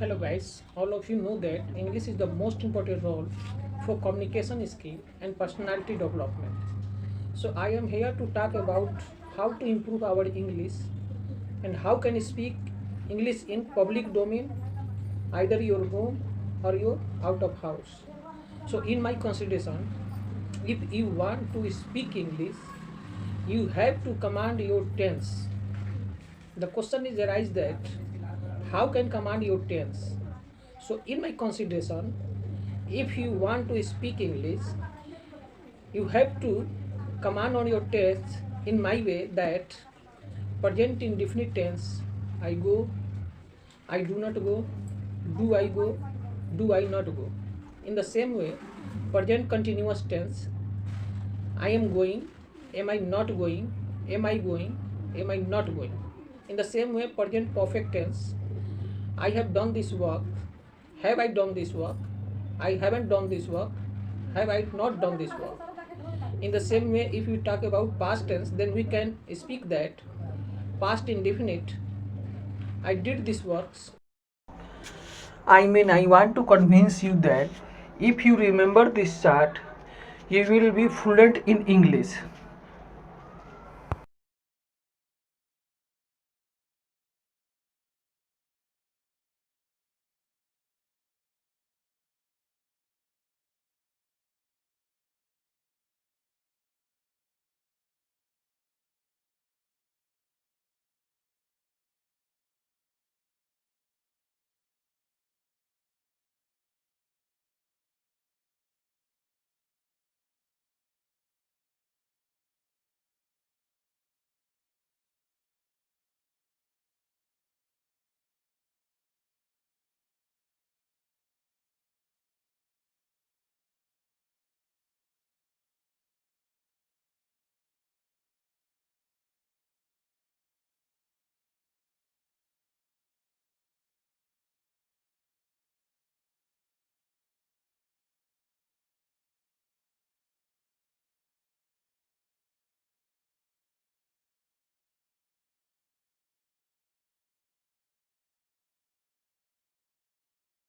Hello guys, all of you know that English is the most important role for communication skill and personality development. So I am here to talk about how to improve our English and how can you speak English in public domain, either your home or your out of house. So in my consideration, if you want to speak English, you have to command your tense. The question is arise that how can command your tense? So in my consideration, if you want to speak English, you have to command on your tense in my way that present indefinite tense, I go, I do not go, go, do I not go. In the same way, present continuous tense, I am going, am I not going, am I going, am I not going. In the same way, present perfect tense, I have done this work, have I done this work, I haven't done this work, have I not done this work. In the same way, if we talk about past tense, then we can speak that past indefinite, I did this works. I want to convince you that if you remember this chart, you will be fluent in English.